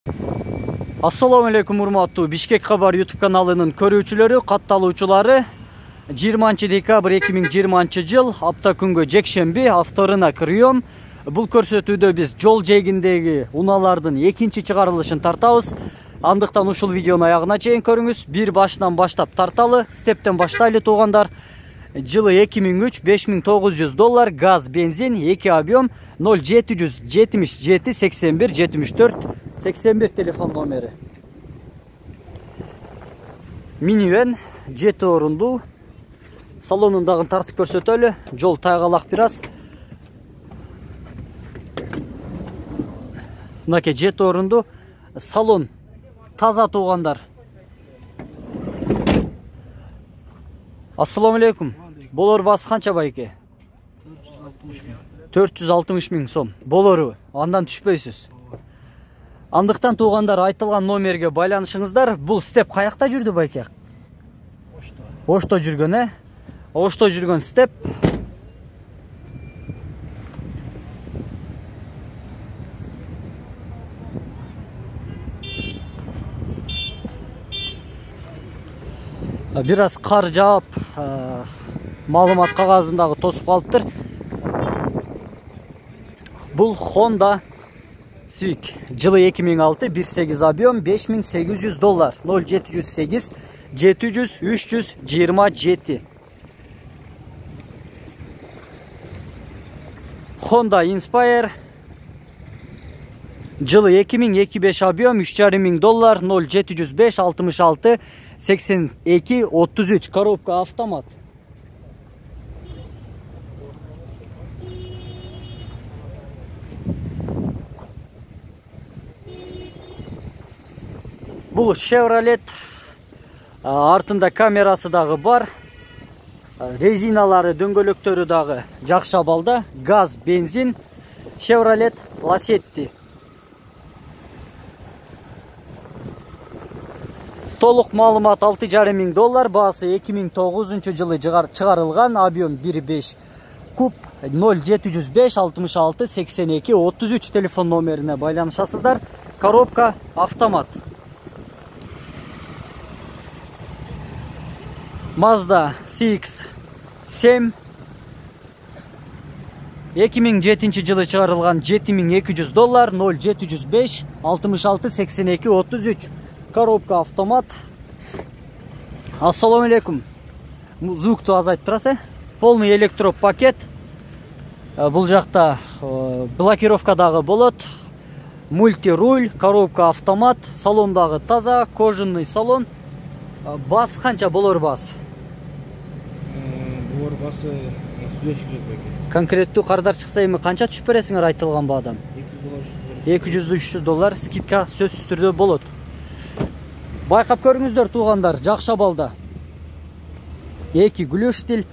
Assalamu alaikum урматтуу Бишкек Кабар YouTube каналынын көрүүчүлөрү, катталуучулары. 20 декабрь 2020 жыл апта күнгө жекшемби авторуна кырыйом. Бул көрсөтүүдө биз жол жээгиндеги унаалардын экинчи чыгарылышын тартабыз. Андыктан ушул видеону аягына чейин көрүңүз. Бир башынан баштап тарталы, стептен баштайлы туугандар. Жылы 2003 $5900 газ, бензин, 2 объем 0777 81 74 81 телефон номери. Минивэн 7 орундуу. Салонундагы тартып көрсөтөлү. Жол тайгалак бир аз. Мынакей 7 орундуу. Салон таза туугандар. Assalamu alaikum. Болор басы канча байке? 460 миң сом. Болору, андан түшпөйсүз. Андыктан туугандар айтылган номерге байланышыңыздар. Бул степ каякта жүрдү байке? Ошто жүргөн, э? Ошто жүргөн степ. Бир аз кар жаап, маалымат кагазындагы тосуп калыптыр. Бул Honda Civic. Жылы 2006, 1.8 объем, $5800. 0708 700 327. Honda Inspire. Жылы 2005 объем, $3500. 0705 66 82 33. Коробка автомат. Бул Chevrolet. Артында камерасы дагы бар. Резиналары, дөңгөлөктөрү дагы жакшы абалда. Газ, бензин. Chevrolet Lacetti. Толук маалымат $6500. Баасы 2009 жылы чыгарылган. Объем 1.5 куб. 0705 66 82 33 телефон номерине байланышасыздар. Коробка автомат. Mazda CX-7 2007 жылы чыгарылган. $7200. 0705 66 82 33. Коробка автомат. Assalamu alaikum. Звукту азайтып турасыз. Полный электропакет. Бул жакта блокировка дагы болот. Мультируль, коробка автомат, салондагы таза, кожаный салон. Бас канча болор бас? Болор басы сүйлөшүлөт беки. Конкреттүү кардар чыкса эми канча түшүп бересиңер айтылган баадан? $200-300 скидка сөзсүз түрдө болот. Байкап көрүңүздөр туугандар, жакшы абалда. Эки глюштил,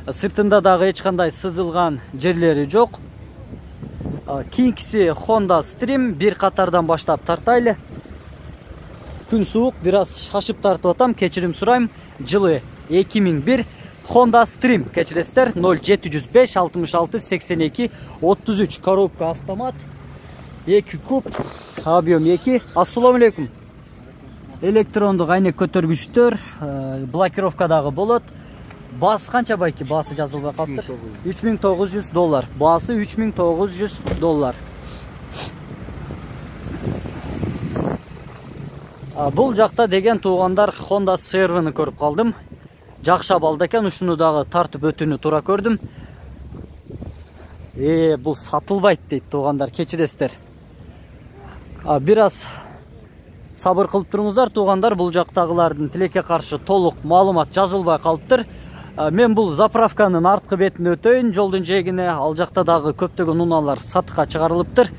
сыртында дагы эч кандай сызылган жерлери жок. Кийинкиси Honda Stream, бир катардан баштап тартайлы. Күн суук, бир аз шашып тартып атам, кечирим сурайм. Жылы 2001 Honda Stream, кечиресиздер. 0705 66 82 33. Коробка автомат. 2 куб, объем 2. Assalamu alaikum. Электрондук айнек көтөргүчтөр, блокировка дагы болот. Басы канча байки? Басы жазылбай калыптыр. $3900. Басы $3900. Бул жакта деген туугандар Honda CR-ны көрүп калдым. Жакшы абалда экен, ушуну дагы тартып өтүүнү туура көрдүм. Бул сатылбайт дейт туугандар, кечиресиздер. Бир аз сабыр кылып туруңуздар туугандар, бул жактагылардын тилекке каршы толук маалымат жазылбай калыптыр. Мен бул заправканын арткы бетин өтөйүн, жолдун жээгине, ал жакта дагы көптөгөн унаалар сатыкка чыгарылыптыр.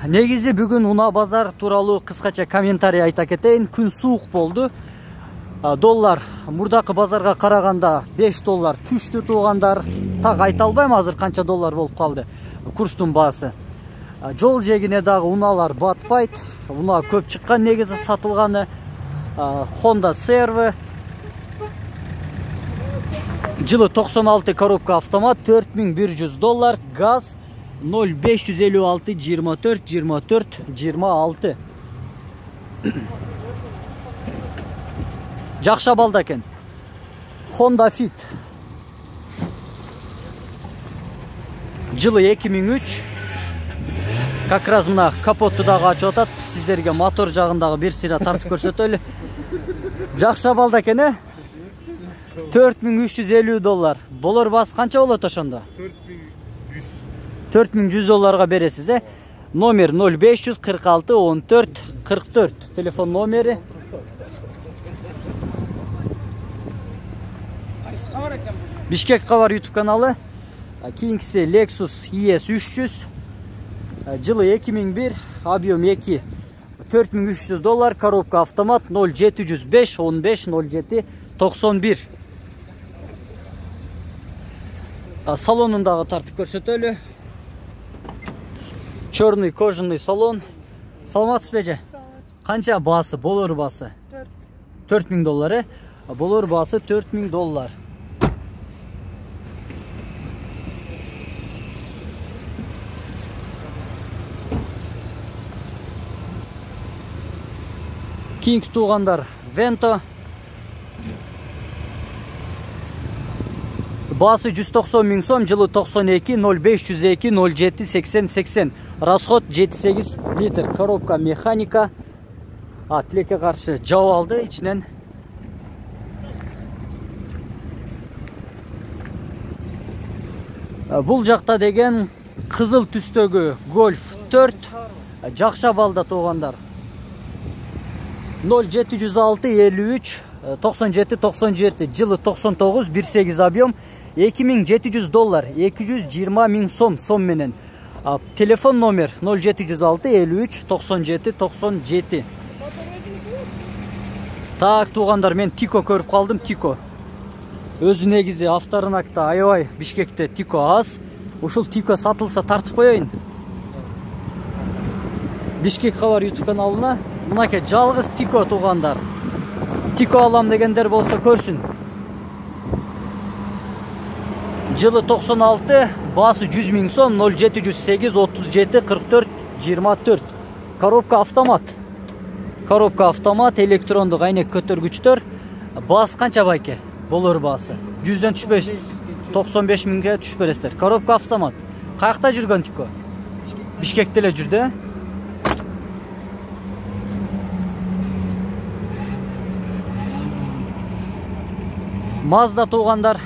Негизи бүгүн уна базар тууралуу кыскача комментарий айта кетейин. Күн суук болду. Доллар мурдакы базарга караганда $5 түштү туугандар. Так айта албайм азыр канча доллар болуп калды курстун баасы. Жол жээгине дагы унаалар батпайт. Уна көп чыккан, негизи сатылганы. Honda CR. Жылы 96 коробка автомат, $4100. Газ, 0556 24 24 26. Жақша балда екен. Honda Fit. Жылы 2003. Как раз мына капотты дағы açып атат. Сіздерге мотор жағындағы бір сыйра тартып көрсөтөлү. Жақша балда екен, е? $4350. Болор басы қанша болот ошондо? 4100 долларга бересиз, е? Номер 0546 14 44. Телефон номери. Бишкек Кабар YouTube каналы. Кийинкиси Lexus ES 300. Жылы 2001, объем 2. $4300, коробка автомат 0705 15 07 91. Салонундағы тартып көрсөтөлү. Черный кожаный салон. Саламатсыз беже? Қанша басы, болор басы? $4000, болор басы $4000. Кийинки туугандар Vento. Басы 190 000 сом, жылы 92 0502 07 80 80. Расход 7-8 литр. Коробка механика. Тилекке каршы жауап алды ичинен. Бул жакта деген кызыл түстөгү Golf 4. Жакша балда туугандар. 0706 53 97 97, жылы 99 18 объем, $2700, 220 000 сом менен. Телефон номер 0706 53 97 97. Так, туугандар, мен Тико көрүп калдым. Тико өзү негизи авторынакта аябай Бишкекте Тико аз. Ушул Тико сатылса тартып коеюн. Бишкек Кабар YouTube каналына мынакей жалгыз Тико туугандар. Тико алам дегендер болсо көрсүн. Жылы 96, басы 100 000 сом, 0708 37 44 24. Коробка автомат. Коробка автомат, электрондук айнек көтөргүчтөр. Басы канча байке? Болор басы 100дөн түшпөйсүз. 95 000ге түшүп бересиздер. Коробка автомат. Каякта жүргөн Тико? Бишкекте эле жүрдү. Mazda туугандар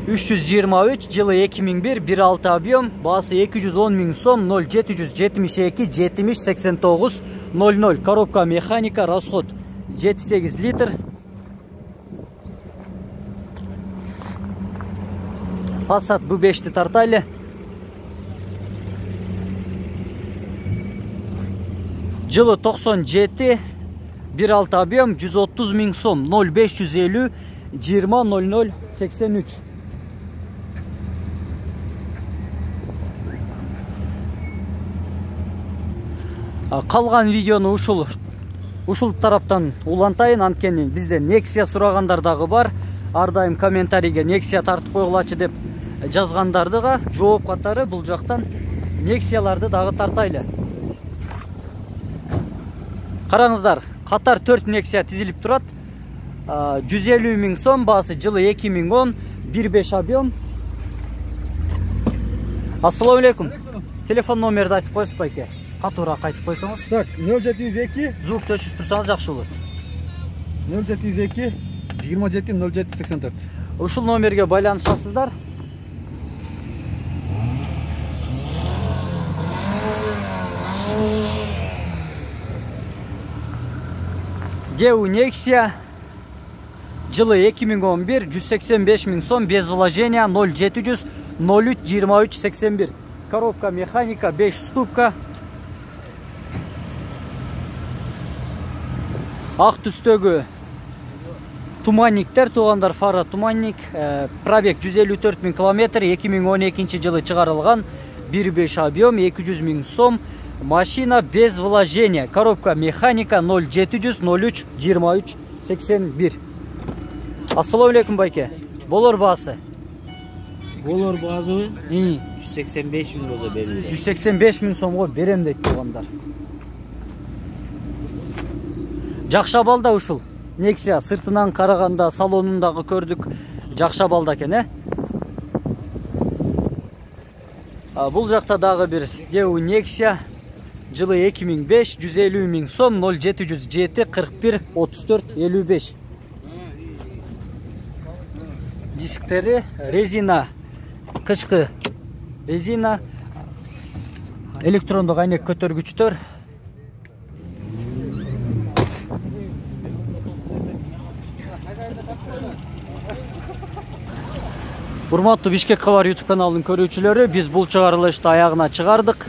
323, жылы 2001, 1.6 объем, басы 210 000 сом, 0772 70 89 00. Коробка механика, расход 7-8 литр. Passat B5'ti тартайлы. Жылы 97, 1.6 объем, 130 000 сом, 0550 20 00 83. Калган видеону ушул тараптан улантайын, анткени бизде Nexia сурагандар дагы бар. Ар дайым комментарийге Nexia тартып койгулачы деп жазгандардыга жооп катары бул жактан Nexialарды дагы тартайлы. Караңыздар, катар 4 Nexia тизилип турат. 150 000 сом, басы жылы 2010, 1.5 объем. Ассаламу алейкум. Телефон номерди айтып коесуз байке? Катуураак айтып койсоңуз. Так, 0702 звукту өчүрүп турсаңыз жакшы болот. 0702 27 07 84. Ушул номерге байланышасыздар. Geu Nexia, жылы 2011, 185 000 сом, без вложения, 0700 03 23 81. Коробка механика, 5 ступка. Ак түстөгү туманниктер туугандар, фара туманник. Пробег 154 000 километр, 2012 жылы чыгарылган, 1.5 объем, 200 000 сом. Машина без вложения. Коробка механика, 0700 03 23 81. Ассаламу алейкум байке. Болор басы? Bolor bazı İyi. 185 bin bolsa berildi. 185 bin so'mga berem deydi tuğanlar. Жакшы балда ушул. Nexia sırtından karaganda salonundagı gördük. Жакшы балда экен, Бул жакта дагы bir Deu Nexia. Жылы 2005, 150 миң сом, 0707 41 34 55. Diskteri резина, кышкы резина, электрондук айнек көтөргүчтөр. Урматтуу Бишкек Кабар YouTube каналынын көрүүчүлөрү, биз бул чыгарылышты аягына чыгардык.